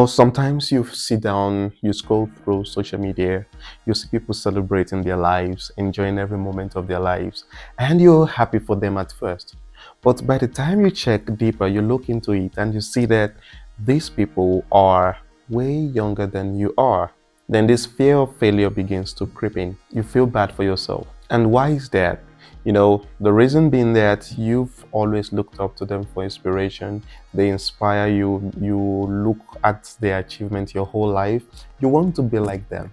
Sometimes you sit down, you scroll through social media, you see people celebrating their lives, enjoying every moment of their lives, and you're happy for them at first. But by the time you check deeper, you look into it and you see that these people are way younger than you are. Then this fear of failure begins to creep in. You feel bad for yourself. And why is that? The reason being that you've always looked up to them for inspiration. They inspire you. You look at their achievement your whole life. You want to be like them.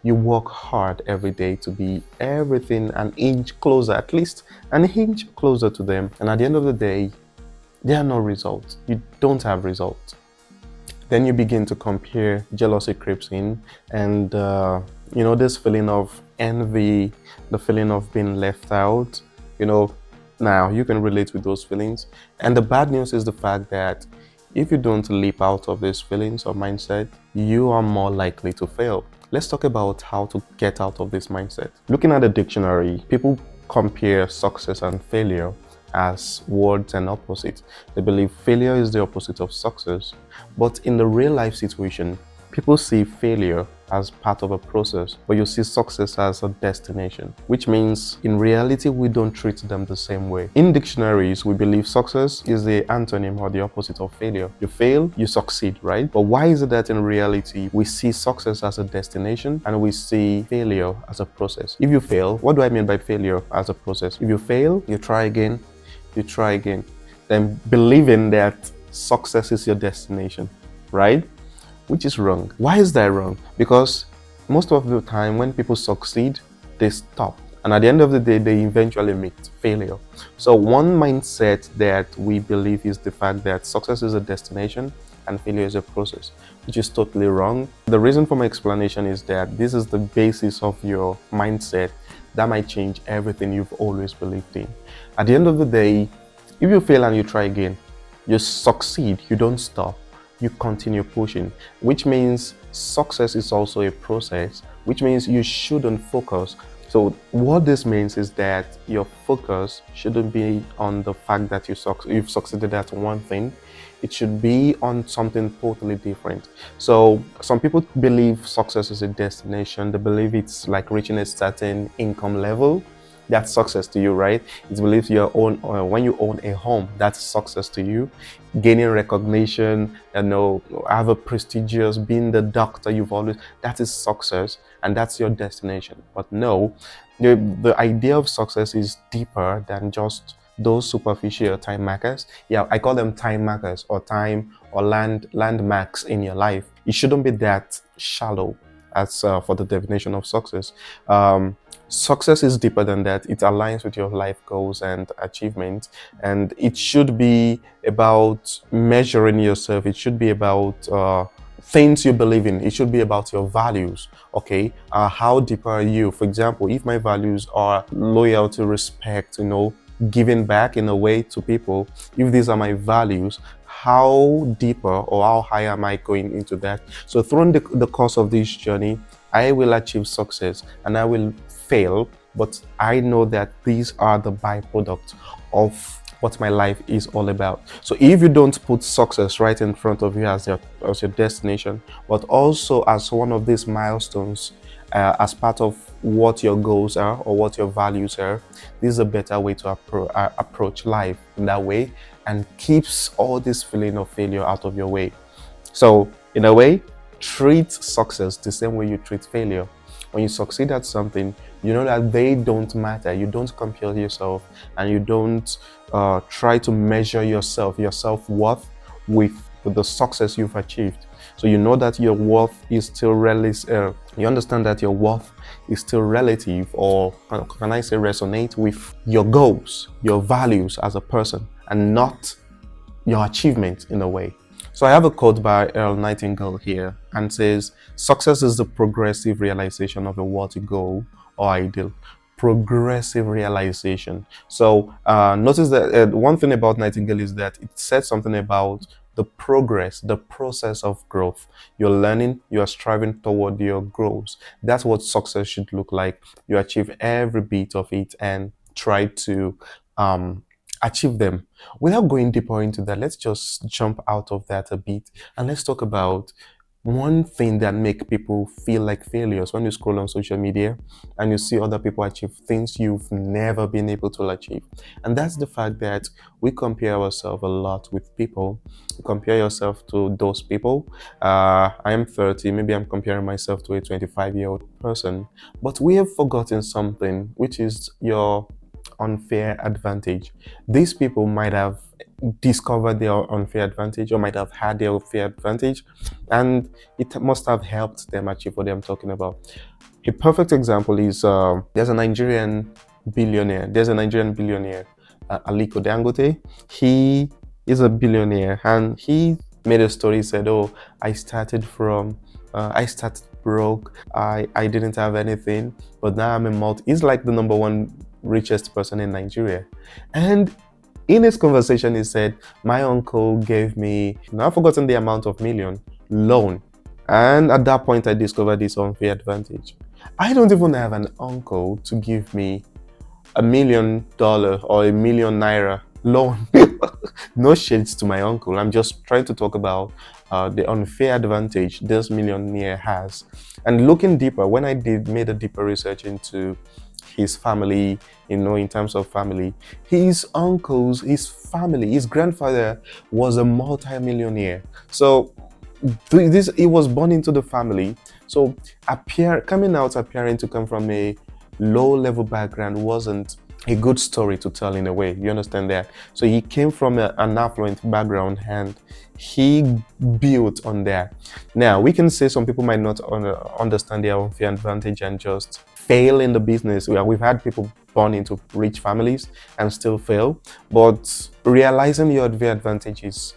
You work hard every day to be everything an inch closer, at least an inch closer to them. And at the end of the day, there are no results. You don't have results. Then you begin to compare, jealousy creeps in, and this feeling of envy, the feeling of being left out. You know, now you can relate with those feelings. And the bad news is the fact that if you don't leap out of these feelings or mindset, you are more likely to fail. Let's talk about how to get out of this mindset. Looking at the dictionary, people compare success and failure as words and opposites. They believe failure is the opposite of success. But in the real life situation, people see failure as part of a process, but you see success as a destination, which means in reality, we don't treat them the same way. In dictionaries, we believe success is the antonym or the opposite of failure. You fail, you succeed, right? But why is it that in reality, we see success as a destination and we see failure as a process? If you fail, what do I mean by failure as a process? If you fail, you try again, then believing that success is your destination, right? Which is wrong. Why is that wrong? Because most of the time when people succeed, they stop. And at the end of the day, they eventually meet failure. So one mindset that we believe is the fact that success is a destination and failure is a process, which is totally wrong. The reason for my explanation is that this is the basis of your mindset that might change everything you've always believed in. At the end of the day, if you fail and you try again, you succeed, you don't stop, you continue pushing, which means success is also a process, which means you shouldn't focus. So what this means is that your focus shouldn't be on the fact that you've succeeded at one thing. It should be on something totally different. So some people believe success is a destination. They believe it's like reaching a certain income level. That's success to you, right? It's believed when you own a home, that's success to you. Gaining recognition, have a prestigious, being the doctor you've always, that is success, and that's your destination. But no, the idea of success is deeper than just those superficial time markers. Yeah, I call them time markers or time or landmarks in your life. It shouldn't be that shallow as for the definition of success. Success is deeper than that. It aligns with your life goals and achievements, and it should be about measuring yourself. It should be about things you believe in. It should be about your values. Okay, how deep are you? For example, if my values are loyalty, respect, giving back in a way to people, if these are my values, how deeper or how high am I going into that? So through the course of this journey, I will achieve success and I will fail, but I know that these are the byproducts of what my life is all about. So if you don't put success right in front of you as your destination, but also as one of these milestones, as part of what your goals are or what your values are, this is a better way to approach life in that way, and keeps all this feeling of failure out of your way. So in a way, treat success the same way you treat failure. When you succeed at something, you know that they don't matter. You don't compare yourself, and you don't try to measure your self-worth with the success you've achieved. So you know that your worth is still relative. You understand that your worth is still relative, or can I say resonate with your goals, your values as a person, and not your achievement in a way. So I have a quote by Earl Nightingale here, and says, "Success is the progressive realization of a worthy goal or ideal." Progressive realization. So notice that one thing about Nightingale is that it said something about the progress, the process of growth. You're learning, you are striving toward your goals. That's what success should look like. You achieve every bit of it and try to achieve them. Without going deeper into that, let's just jump out of that a bit and let's talk about one thing that make people feel like failures when you scroll on social media and you see other people achieve things you've never been able to achieve. And that's the fact that we compare ourselves a lot with people. You compare yourself to those people. I am 30, maybe I'm comparing myself to a 25-year-old person, but we have forgotten something, which is your unfair advantage. These people might have discovered their unfair advantage or might have had their unfair advantage, and it must have helped them achieve what I'm talking about. A perfect example is there's a Nigerian billionaire. Aliko Dangote. He is a billionaire, and he made a story. He said, "Oh, I started broke. I didn't have anything, but now I'm a multi." He's like the number one richest person in Nigeria, and in his conversation, he said, "My uncle gave me, now I've forgotten the amount of million loan." And at that point, I discovered this unfair advantage. I don't even have an uncle to give me $1 million or $1 million loan. No shades to my uncle. I'm just trying to talk about the unfair advantage this millionaire has. And looking deeper, when I made a deeper research into his family, in terms of family, his uncles, his family, his grandfather was a multi-millionaire. So this, he was born into the family. So appearing to come from a low-level background wasn't a good story to tell in a way. You understand that? So he came from an affluent background and he built on that. Now, we can say some people might not understand their unfair advantage and just fail in the business. We've had people born into rich families and still fail, but realizing your unfair advantage is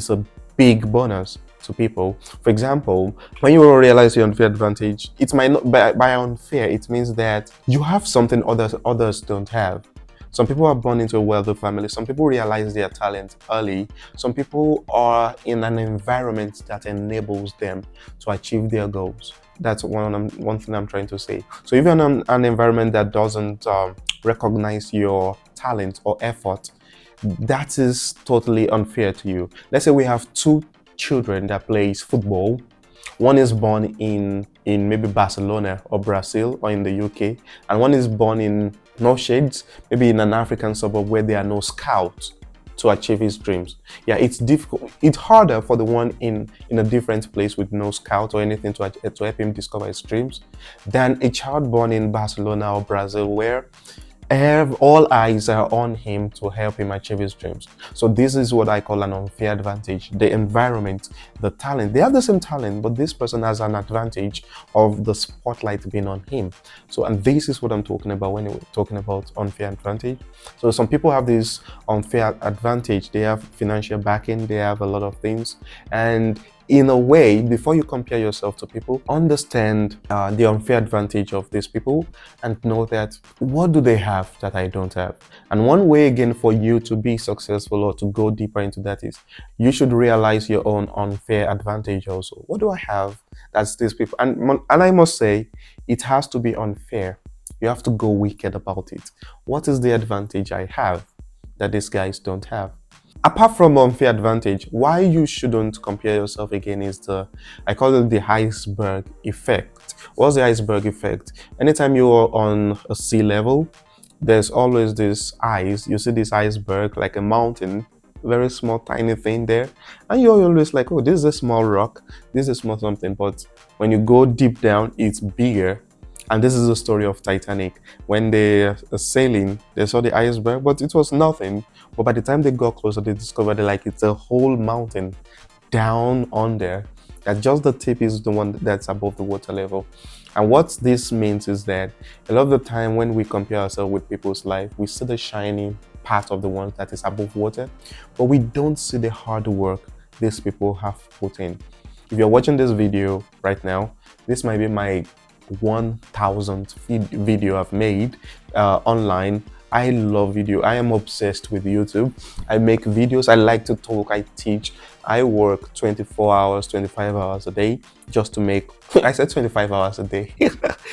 a big bonus to people. For example, when you realize your unfair advantage, it might not, by unfair, it means that you have something others don't have. Some people are born into a wealthy family. Some people realize their talent early. Some people are in an environment that enables them to achieve their goals. That's one thing I'm trying to say. So if you're in an environment that doesn't recognize your talent or effort, that is totally unfair to you. Let's say we have two children that plays football. One is born in maybe Barcelona or Brazil or in the UK, and one is born in no shades, maybe in an African suburb where there are no scouts to achieve his dreams. Yeah, it's difficult. It's harder for the one in a different place with no scout or anything to help him discover his dreams than a child born in Barcelona or Brazil where all eyes are on him to help him achieve his dreams. So this is what I call an unfair advantage. The environment, the talent, they have the same talent, but this person has an advantage of the spotlight being on him. So, and this is what I'm talking about when we're talking about unfair advantage. So some people have this unfair advantage. They have financial backing, they have a lot of things, and in a way, before you compare yourself to people, understand the unfair advantage of these people and know that what do they have that I don't have. And one way again for you to be successful or to go deeper into that is you should realize your own unfair advantage also. What do I have that's these people? And I must say, it has to be unfair. You have to go wicked about it. What is the advantage I have that these guys don't have? Apart from unfair advantage, why you shouldn't compare yourself again is I call it the iceberg effect. What's the iceberg effect? Anytime you're on a sea level, there's always this ice. You see this iceberg like a mountain, very small, tiny thing there. And you're always like, oh, this is a small rock, this is a small something. But when you go deep down, it's bigger. And this is the story of Titanic. When they are sailing, they saw the iceberg, but it was nothing. But by the time they got closer, they discovered it's a whole mountain down under. That just the tip is the one that's above the water level. And what this means is that a lot of the time when we compare ourselves with people's life, we see the shiny part of the one that is above water, but we don't see the hard work these people have put in. If you're watching this video right now, this might be my 1,000th video I've made online. I love video. I am obsessed with YouTube. I make videos. I like to talk. I teach. I work 24 hours, 25 hours a day just to make, I said 25 hours a day.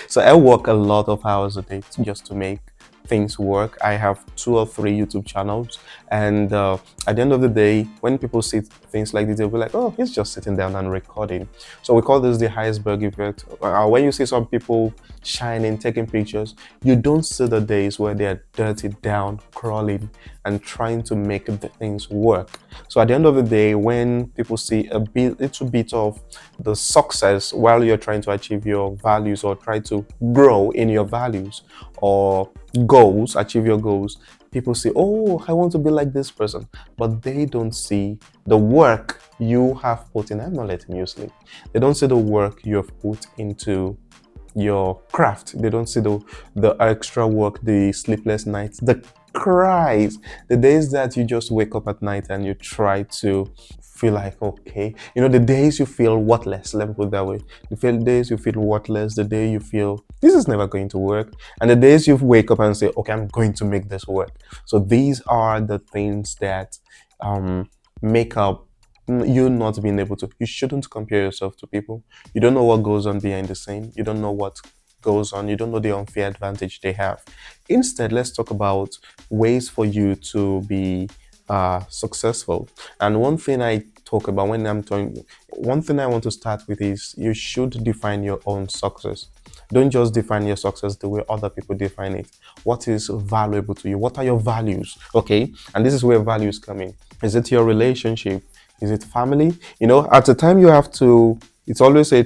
So I work a lot of hours a day just to make things work. I have 2 or 3 YouTube channels, and at the end of the day, when people see things like this, they'll be like, "Oh, he's just sitting down and recording." So we call this the iceberg effect. When you see some people shining, taking pictures, you don't see the days where they're dirty down, crawling, and trying to make the things work. So at the end of the day, when people see little bit of the success while you're trying to achieve your values or try to grow in your values or goals, achieve your goals, people say, "Oh, I want to be like this person," but they don't see the work you have put in. I'm not letting you sleep. They don't see the work you have put into your craft. They don't see the extra work, the sleepless nights, the cries, the days that you just wake up at night and you try to feel like, okay, the days you feel worthless. Let me put it that way. The days you feel worthless, the day you feel this is never going to work, and the days you wake up and say, okay, I'm going to make this work. So these are the things that make up you not being able to. You shouldn't compare yourself to people. You don't know what goes on behind the scene. You don't know what goes on. You don't know the unfair advantage they have. Instead, let's talk about ways for you to be successful. And one thing I talk about when I'm talking, one thing I want to start with is you should define your own success. Don't just define your success the way other people define it. What is valuable to you? What are your values? Okay, and this is where values come in. Is it your relationship? Is it family? At the time you have to, it's always a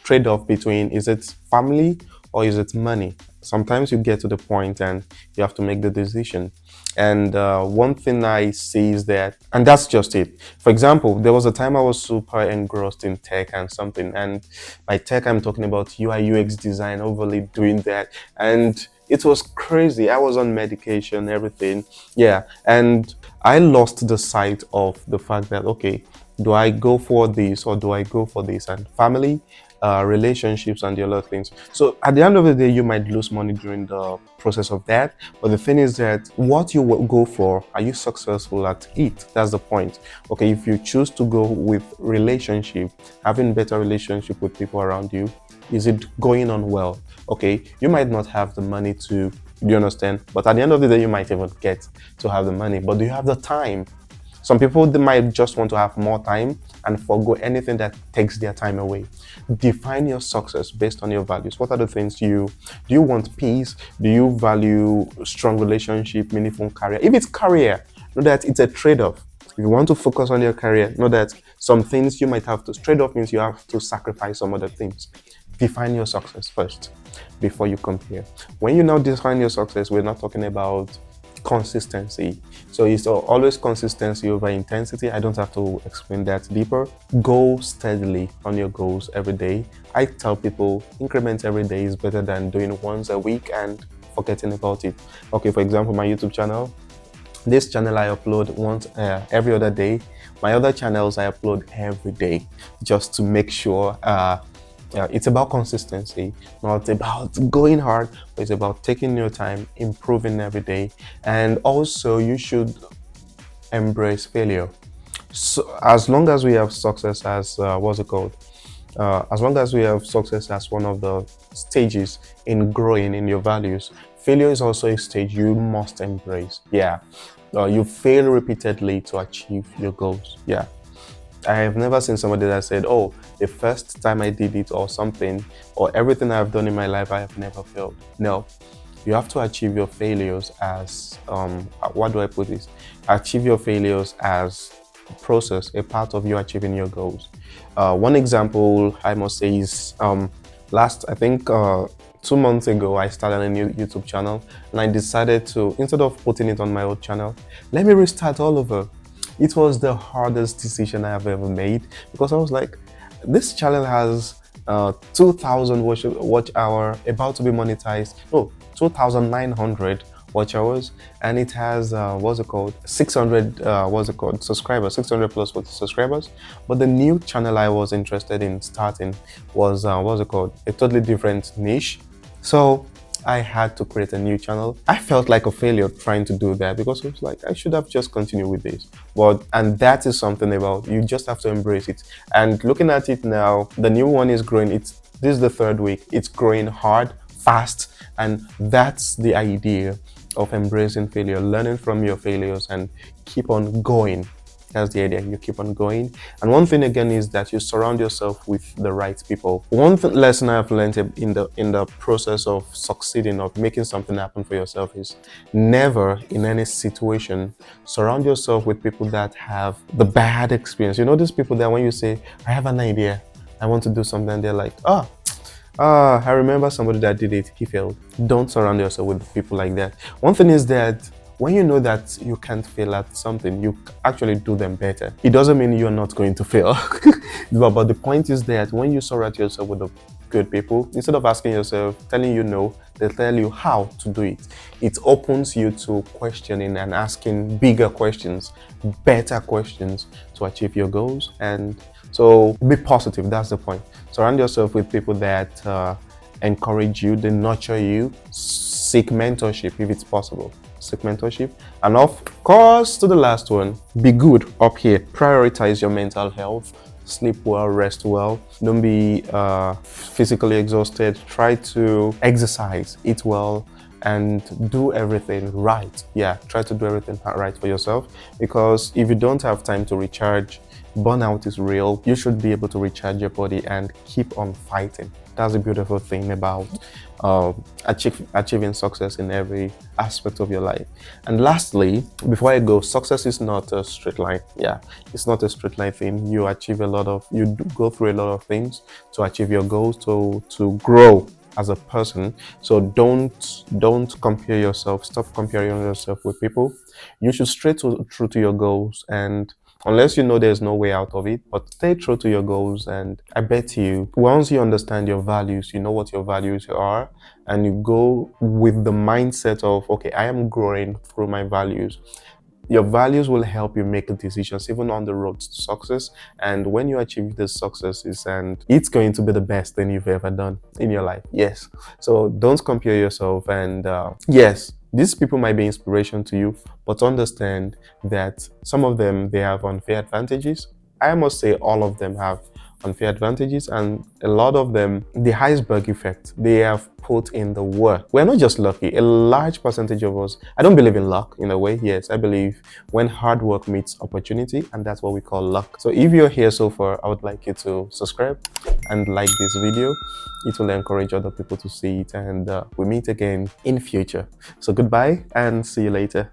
trade-off between, is it family or is it money? Sometimes you get to the point and you have to make the decision. And one thing I see is that, and that's just it. For example, there was a time I was super engrossed in tech and something. And by tech, I'm talking about UI, UX design, overly doing that. And it was crazy. I was on medication, everything. Yeah. And I lost the sight of the fact that, okay, do I go for this or do I go for this? And family, relationships, and the other things. So at the end of the day, you might lose money during the process of that. But the thing is that what you will go for, are you successful at it? That's the point. Okay, if you choose to go with relationship, having better relationship with people around you, is it going on well? Okay, you might not have the money to, do you understand? But at the end of the day, you might even get to have the money. But do you have the time? Some people, they might just want to have more time and forgo anything that takes their time away. Define your success based on your values. What are the things do you want peace? Do you value strong relationship, meaningful career? If it's career, know that it's a trade-off. If you want to focus on your career, know that some things you might have to trade off means you have to sacrifice some other things. Define your success first before you compare. When you now define your success, we're not talking about consistency. So it's always consistency over intensity. I don't have to explain that deeper. Go steadily on your goals every day. I tell people increments every day is better than doing once a week and forgetting about it. Okay, for example, my YouTube channel. This channel I upload once every other day. My other channels I upload every day just to make sure it's about consistency, not about going hard, but it's about taking your time, improving every day. And also you should embrace failure. So as long as we have success as as long as we have success as one of the stages in growing in your values, failure is also a stage you must embrace. Yeah, you fail repeatedly to achieve your goals. Yeah, I have never seen somebody that said, oh, the first time I did it or something, or everything I've done in my life, I have never failed. No, you have to achieve your failures as, what do I put this? Achieve your failures as a process, a part of you achieving your goals. One example I must say is, I think 2 months ago, I started a new YouTube channel and I decided to, instead of putting it on my old channel, let me restart all over. It was the hardest decision I have ever made because I was like, this channel has 2,000 watch hour, about to be monetized. No, 2,900 watch hours, and it has 600 subscribers, 600 plus subscribers. But the new channel I was interested in starting was a totally different niche. So I had to create a new channel. I felt like a failure trying to do that because I was like, I should have just continued with this. And that is something about, you just have to embrace it. And looking at it now, the new one is growing. This is the 3rd week. It's growing hard, fast, and that's the idea. of embracing failure, learning from your failures, and keep on going. That's the idea. You keep on going. And one thing again is that you surround yourself with the right people. One lesson I've learned in the process of succeeding, of making something happen for yourself, is never in any situation surround yourself with people that have the bad experience. You know, these people that when you say, I have an idea, I want to do something, they're like, I remember somebody that did it, he failed. Don't surround yourself with people like that. One thing is that when you know that you can't fail at something, you actually do them better. It doesn't mean you're not going to fail. but the point is that when you surround yourself with the good people, instead of asking yourself, telling you no, they tell you how to do it. It opens you to questioning and asking bigger questions, better questions to achieve your goals. And so be positive, that's the point. Surround yourself with people that encourage you, they nurture you. Seek mentorship if it's possible. Seek mentorship. And of course, to the last one, be good up here. Prioritize your mental health. Sleep well, rest well. Don't be physically exhausted. Try to exercise, eat well, and do everything right. Yeah, try to do everything right for yourself, because if you don't have time to recharge, burnout is real. You should be able to recharge your body and keep on fighting. That's a beautiful thing about achieving success in every aspect of your life. And lastly, before I go, success is not a straight line. Yeah, it's not a straight line thing. You go through a lot of things to achieve your goals, to grow as a person. So don't compare yourself. Stop comparing yourself with people. You should stray true to your goals, and unless you know there's no way out of it, but stay true to your goals. And I bet you, once you understand your values, you know what your values are, and you go with the mindset of, okay, I am growing through my values. Your values will help you make decisions even on the road to success. And when you achieve these successes, and it's going to be the best thing you've ever done in your life. Yes. So don't compare yourself. And yes, these people might be inspiration to you, but understand that some of them, they have unfair advantages. I must say all of them have unfair advantages, and a lot of them, the iceberg effect, they have put in the work. We're not just lucky. A large percentage of us, I don't believe in luck in a way. Yes, I believe when hard work meets opportunity, and that's what we call luck. So if you're here so far, I would like you to subscribe and like this video. It will encourage other people to see it, and we meet again in future. So goodbye and see you later.